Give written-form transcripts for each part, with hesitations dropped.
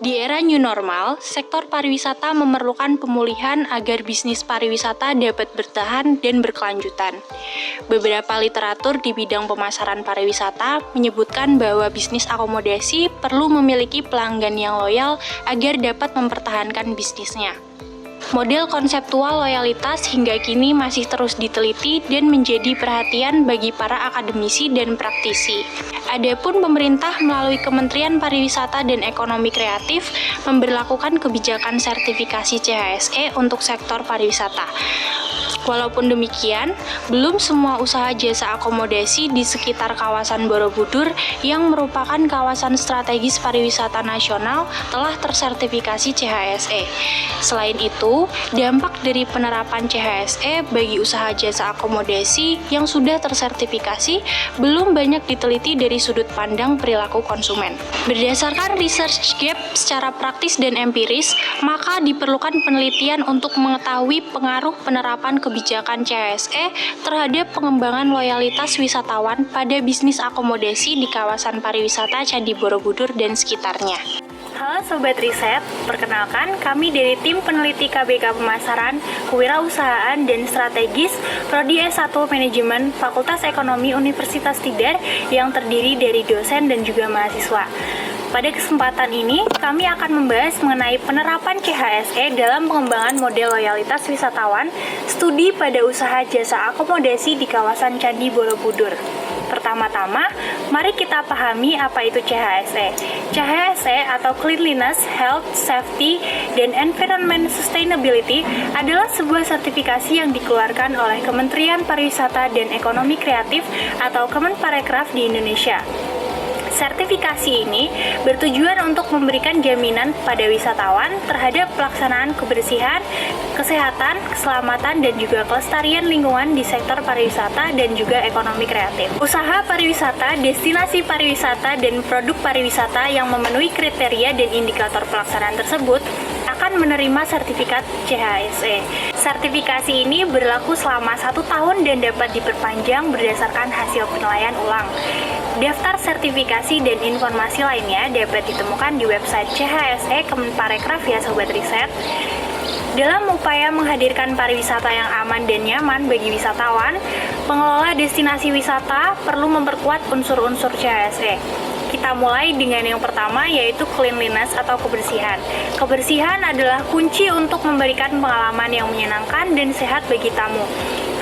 Di era new normal, sektor pariwisata memerlukan pemulihan agar bisnis pariwisata dapat bertahan dan berkelanjutan. Beberapa literatur di bidang pemasaran pariwisata menyebutkan bahwa bisnis akomodasi perlu memiliki pelanggan yang loyal agar dapat mempertahankan bisnisnya. Model konseptual loyalitas hingga kini masih terus diteliti dan menjadi perhatian bagi para akademisi dan praktisi. Adapun pemerintah melalui Kementerian Pariwisata dan Ekonomi Kreatif memberlakukan kebijakan sertifikasi CHSE untuk sektor pariwisata. Walaupun demikian, belum semua usaha jasa akomodasi di sekitar kawasan Borobudur yang merupakan kawasan strategis pariwisata nasional telah tersertifikasi CHSE. Selain itu, dampak dari penerapan CHSE bagi usaha jasa akomodasi yang sudah tersertifikasi belum banyak diteliti dari sudut pandang perilaku konsumen. Berdasarkan research gap secara praktis dan empiris, maka diperlukan penelitian untuk mengetahui pengaruh penerapan kebijakan CHSE terhadap pengembangan loyalitas wisatawan pada bisnis akomodasi di kawasan pariwisata Candi Borobudur dan sekitarnya. Halo Sobat Riset, perkenalkan kami dari tim peneliti KBK Pemasaran, Kewirausahaan dan Strategis Prodi S1 Manajemen Fakultas Ekonomi Universitas Tidar yang terdiri dari dosen dan juga mahasiswa. Pada kesempatan ini, kami akan membahas mengenai penerapan CHSE dalam pengembangan model loyalitas wisatawan, studi pada usaha jasa akomodasi di kawasan Candi Borobudur. Pertama-tama, mari kita pahami apa itu CHSE. CHSE atau Cleanliness, Health, Safety, dan Environment Sustainability adalah sebuah sertifikasi yang dikeluarkan oleh Kementerian Pariwisata dan Ekonomi Kreatif atau Kemenparekraf di Indonesia. Sertifikasi ini bertujuan untuk memberikan jaminan pada wisatawan terhadap pelaksanaan kebersihan, kesehatan, keselamatan, dan juga kelestarian lingkungan di sektor pariwisata dan juga ekonomi kreatif. Usaha pariwisata, destinasi pariwisata, dan produk pariwisata yang memenuhi kriteria dan indikator pelaksanaan tersebut akan menerima sertifikat CHSE. Sertifikasi ini berlaku selama 1 tahun dan dapat diperpanjang berdasarkan hasil penilaian ulang. Daftar sertifikasi dan informasi lainnya dapat ditemukan di website CHSE Kemenparekraf ya Sobat Riset. Dalam upaya menghadirkan pariwisata yang aman dan nyaman bagi wisatawan, pengelola destinasi wisata perlu memperkuat unsur-unsur CHSE. Kita mulai dengan yang pertama yaitu cleanliness atau kebersihan. Kebersihan adalah kunci untuk memberikan pengalaman yang menyenangkan dan sehat bagi tamu.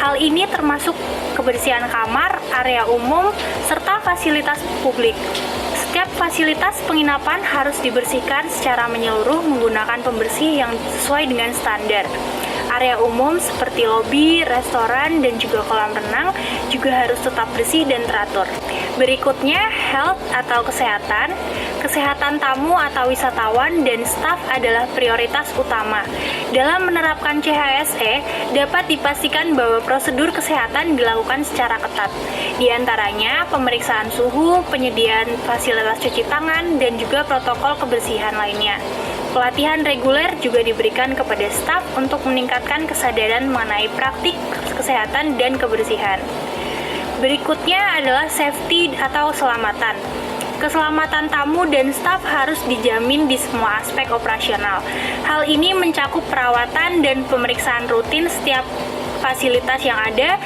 Hal ini termasuk kebersihan kamar, area umum, serta fasilitas publik. Setiap fasilitas penginapan harus dibersihkan secara menyeluruh menggunakan pembersih yang sesuai dengan standar. Area umum seperti lobi, restoran, dan juga kolam renang juga harus tetap bersih dan teratur. Berikutnya, health atau kesehatan. Kesehatan tamu atau wisatawan dan staf adalah prioritas utama. Dalam menerapkan CHSE, dapat dipastikan bahwa prosedur kesehatan dilakukan secara ketat. Di antaranya, pemeriksaan suhu, penyediaan fasilitas cuci tangan, dan juga protokol kebersihan lainnya. Pelatihan reguler juga diberikan kepada staf untuk meningkatkan kesadaran mengenai praktik kesehatan dan kebersihan. Berikutnya adalah safety atau keselamatan. Keselamatan tamu dan staf harus dijamin di semua aspek operasional. Hal ini mencakup perawatan dan pemeriksaan rutin setiap fasilitas yang ada,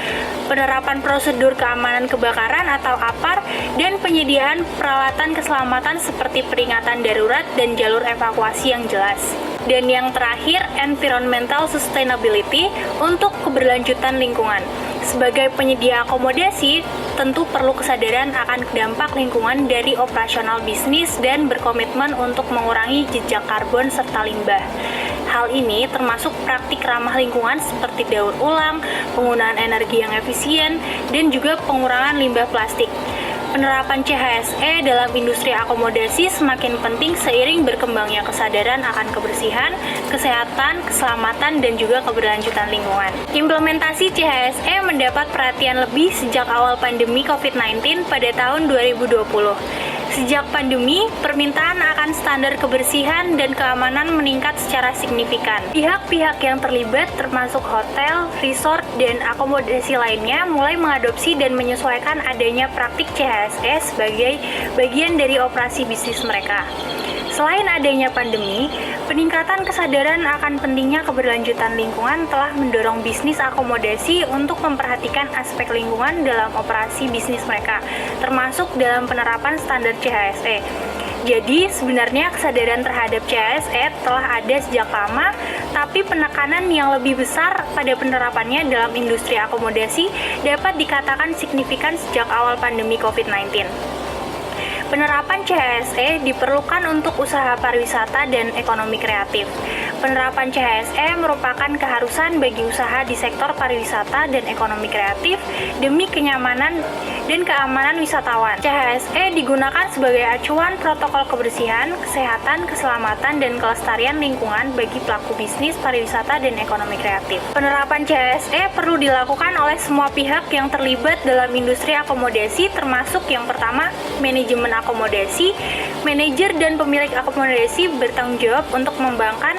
penerapan prosedur keamanan kebakaran atau APAR, dan penyediaan peralatan keselamatan seperti peringatan darurat dan jalur evakuasi yang jelas. Dan yang terakhir, environmental sustainability untuk keberlanjutan lingkungan. Sebagai penyedia akomodasi, tentu perlu kesadaran akan dampak lingkungan dari operasional bisnis dan berkomitmen untuk mengurangi jejak karbon serta limbah. Hal ini termasuk praktik ramah lingkungan seperti daur ulang, penggunaan energi yang efisien, dan juga pengurangan limbah plastik. Penerapan CHSE dalam industri akomodasi semakin penting seiring berkembangnya kesadaran akan kebersihan, kesehatan, keselamatan, dan juga keberlanjutan lingkungan. Implementasi CHSE mendapat perhatian lebih sejak awal pandemi COVID-19 pada tahun 2020. Sejak pandemi, permintaan akan standar kebersihan dan keamanan meningkat secara signifikan. Pihak-pihak yang terlibat termasuk hotel, resort, dan akomodasi lainnya mulai mengadopsi dan menyesuaikan adanya praktik CHSE sebagai bagian dari operasi bisnis mereka. Selain adanya pandemi, peningkatan kesadaran akan pentingnya keberlanjutan lingkungan telah mendorong bisnis akomodasi untuk memperhatikan aspek lingkungan dalam operasi bisnis mereka, termasuk dalam penerapan standar CHSE. Jadi, sebenarnya kesadaran terhadap CHSE telah ada sejak lama, tapi penekanan yang lebih besar pada penerapannya dalam industri akomodasi dapat dikatakan signifikan sejak awal pandemi COVID-19. Penerapan CHSE diperlukan untuk usaha pariwisata dan ekonomi kreatif. Penerapan CHSE merupakan keharusan bagi usaha di sektor pariwisata dan ekonomi kreatif demi kenyamanan dan keamanan wisatawan. CHSE digunakan sebagai acuan protokol kebersihan, kesehatan, keselamatan, dan kelestarian lingkungan bagi pelaku bisnis pariwisata dan ekonomi kreatif. Penerapan CHSE perlu dilakukan oleh semua pihak yang terlibat dalam industri akomodasi, termasuk yang pertama, manajemen akomodasi. Manajer dan pemilik akomodasi bertanggung jawab untuk mengembangkan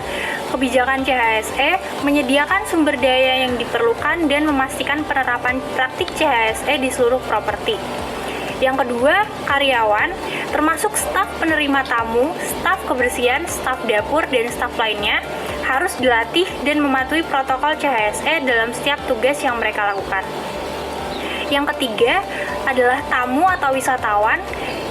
kebijakan CHSE, menyediakan sumber daya yang diperlukan, dan memastikan penerapan praktik CHSE di seluruh properti. Yang kedua, karyawan, termasuk staf penerima tamu, staf kebersihan, staf dapur, dan staf lainnya, harus dilatih dan mematuhi protokol CHSE dalam setiap tugas yang mereka lakukan. Yang ketiga adalah tamu atau wisatawan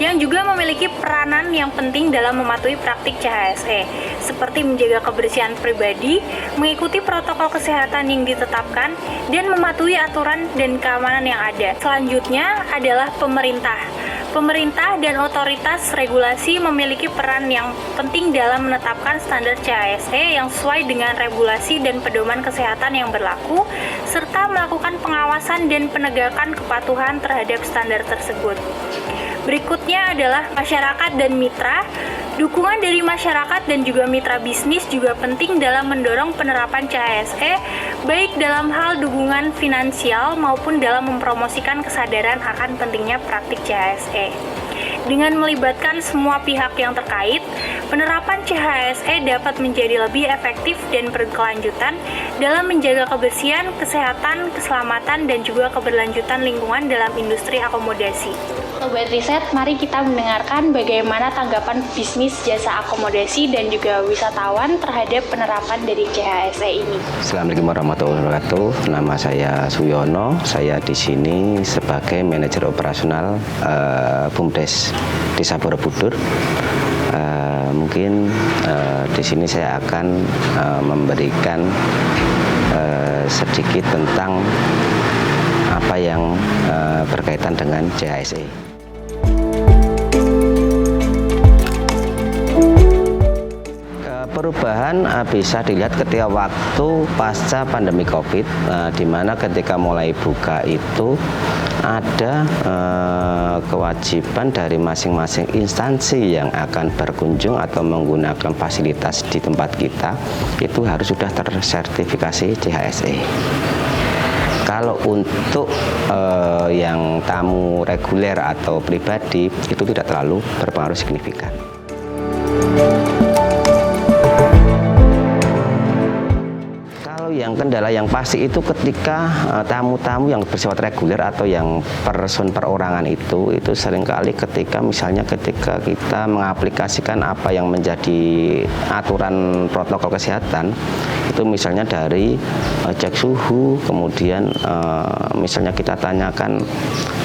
yang juga memiliki peranan yang penting dalam mematuhi praktik CHSE, seperti menjaga kebersihan pribadi, mengikuti protokol kesehatan yang ditetapkan, dan mematuhi aturan dan keamanan yang ada. Selanjutnya adalah pemerintah. Pemerintah dan otoritas regulasi memiliki peran yang penting dalam menetapkan standar CHSE yang sesuai dengan regulasi dan pedoman kesehatan yang berlaku, serta melakukan pengawasan dan penegakan kepatuhan terhadap standar tersebut. Berikutnya adalah masyarakat dan mitra. Dukungan dari masyarakat dan juga mitra bisnis juga penting dalam mendorong penerapan CHSE, baik dalam hal dukungan finansial maupun dalam mempromosikan kesadaran akan pentingnya praktik CHSE. Dengan melibatkan semua pihak yang terkait, penerapan CHSE dapat menjadi lebih efektif dan berkelanjutan dalam menjaga kebersihan, kesehatan, keselamatan, dan juga keberlanjutan lingkungan dalam industri akomodasi. Sobat Riset, mari kita mendengarkan bagaimana tanggapan bisnis jasa akomodasi dan juga wisatawan terhadap penerapan dari CHSE ini. Assalamualaikum warahmatullahi wabarakatuh. Nama saya Suyono. Saya di sini sebagai manajer operasional BUMDes Desa Borobudur. Mungkin di sini saya akan memberikan sedikit tentang apa yang berkaitan dengan CHSE. Perubahan bisa dilihat ketika waktu pasca pandemi COVID, di mana ketika mulai buka itu ada kewajiban dari masing-masing instansi yang akan berkunjung atau menggunakan fasilitas di tempat kita itu harus sudah tersertifikasi CHSE. Kalau untuk yang tamu reguler atau pribadi itu tidak terlalu berpengaruh signifikan. Yang kendala yang pasti itu ketika tamu-tamu yang bersifat reguler atau yang person perorangan itu seringkali ketika misalnya ketika kita mengaplikasikan apa yang menjadi aturan protokol kesehatan itu misalnya dari cek suhu, kemudian misalnya kita tanyakan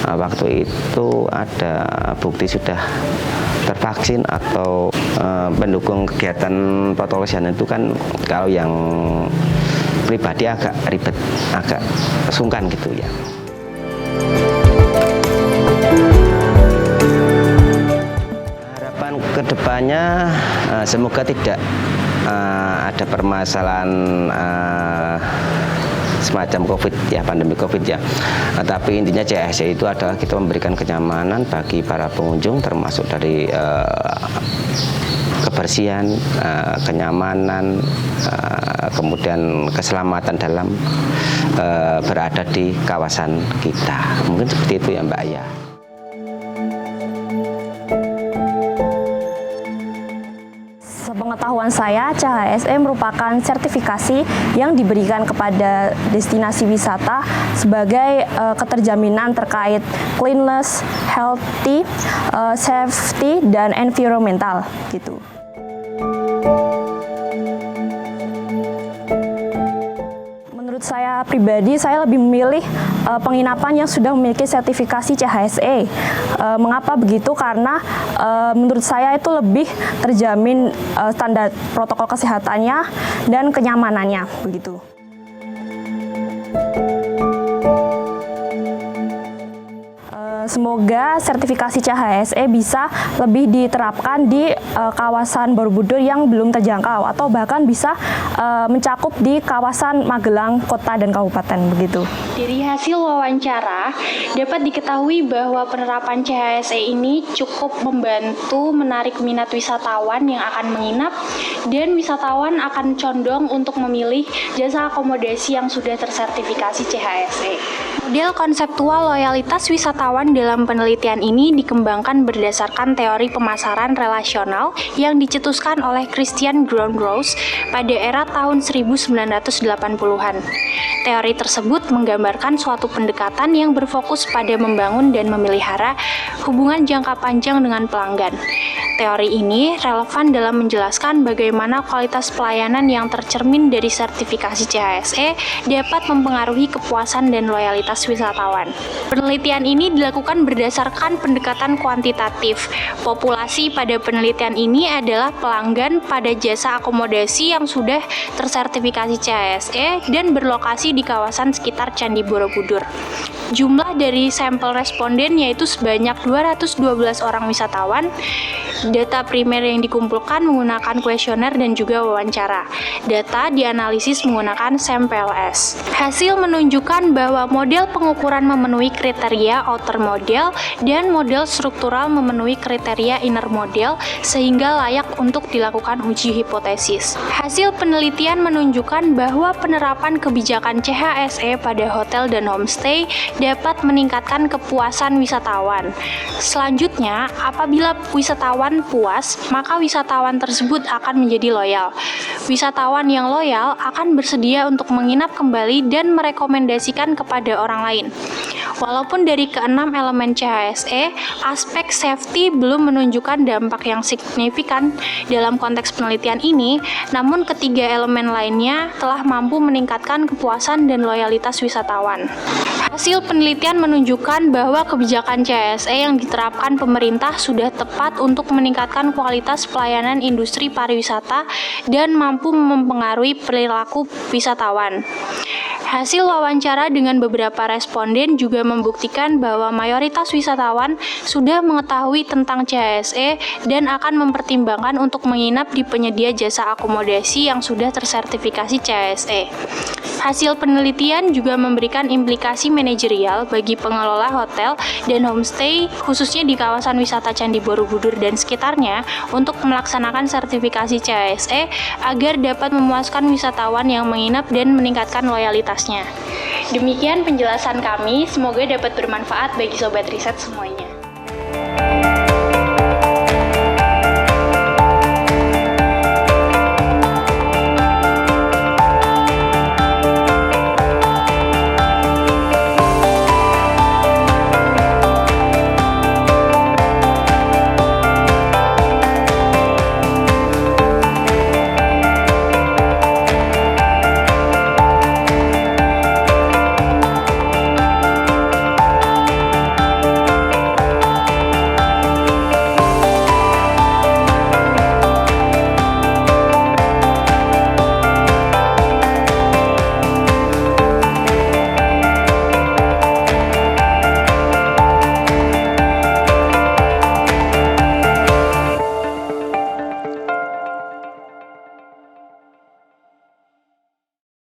waktu itu ada bukti sudah tervaksin atau pendukung kegiatan protokol kesehatan itu kan kalau yang pribadi agak ribet, agak sungkan gitu ya. Harapan kedepannya semoga tidak ada permasalahan semacam COVID ya, pandemi COVID ya. Tapi intinya CHSE itu adalah kita memberikan kenyamanan bagi para pengunjung, termasuk dari kebersihan, kenyamanan, kemudian keselamatan dalam berada di kawasan kita. Mungkin seperti itu ya Mbak Aya. Sepengetahuan saya, CHSE merupakan sertifikasi yang diberikan kepada destinasi wisata sebagai keterjaminan terkait cleanliness, healthy, safety, dan environmental gitu. Menurut saya pribadi, saya lebih memilih penginapan yang sudah memiliki sertifikasi CHSE. Mengapa begitu? Karena menurut saya itu lebih terjamin standar protokol kesehatannya dan kenyamanannya, begitu. Semoga sertifikasi CHSE bisa lebih diterapkan di kawasan Borobudur yang belum terjangkau, atau bahkan bisa mencakup di kawasan Magelang, kota dan kabupaten, begitu. Dari hasil wawancara, dapat diketahui bahwa penerapan CHSE ini cukup membantu menarik minat wisatawan yang akan menginap, dan wisatawan akan condong untuk memilih jasa akomodasi yang sudah tersertifikasi CHSE. Model konseptual loyalitas wisatawan dalam penelitian ini dikembangkan berdasarkan teori pemasaran relasional yang dicetuskan oleh Christian Groundrose pada era tahun 1980-an. Teori tersebut menggambarkan suatu pendekatan yang berfokus pada membangun dan memelihara hubungan jangka panjang dengan pelanggan. Teori ini relevan dalam menjelaskan bagaimana kualitas pelayanan yang tercermin dari sertifikasi CHSE dapat mempengaruhi kepuasan dan loyalitas wisatawan. Penelitian ini dilakukan berdasarkan pendekatan kuantitatif. Populasi pada penelitian ini adalah pelanggan pada jasa akomodasi yang sudah tersertifikasi CHSE dan berlokasi di kawasan sekitar Candi Borobudur. Jumlah dari sampel responden yaitu sebanyak 212 orang wisatawan. Data primer yang dikumpulkan menggunakan kuesioner dan juga wawancara. Data dianalisis menggunakan SAMPLS. Hasil menunjukkan bahwa model pengukuran memenuhi kriteria outer model dan model struktural memenuhi kriteria inner model sehingga layak untuk dilakukan uji hipotesis. Hasil penelitian menunjukkan bahwa penerapan kebijakan CHSE pada hotel dan homestay dapat meningkatkan kepuasan wisatawan. Selanjutnya, apabila wisatawan puas, maka wisatawan tersebut akan menjadi loyal. Wisatawan yang loyal akan bersedia untuk menginap kembali dan merekomendasikan kepada orang lain. Walaupun dari keenam elemen CHSE, aspek safety belum menunjukkan dampak yang signifikan dalam konteks penelitian ini, namun ketiga elemen lainnya telah mampu meningkatkan kepuasan dan loyalitas wisatawan. Hasil penelitian menunjukkan bahwa kebijakan CHSE yang diterapkan pemerintah sudah tepat untuk meningkatkan kualitas pelayanan industri pariwisata dan mampu mempengaruhi perilaku wisatawan. Hasil wawancara dengan beberapa responden juga membuktikan bahwa mayoritas wisatawan sudah mengetahui tentang CHSE dan akan mempertimbangkan untuk menginap di penyedia jasa akomodasi yang sudah tersertifikasi CHSE. Hasil penelitian juga memberikan implikasi manajerial bagi pengelola hotel dan homestay, khususnya di kawasan wisata Candi Borobudur dan sekitarnya, untuk melaksanakan sertifikasi CHSE agar dapat memuaskan wisatawan yang menginap dan meningkatkan loyalitasnya. Demikian penjelasan kami, semoga dapat bermanfaat bagi Sobat Riset semuanya.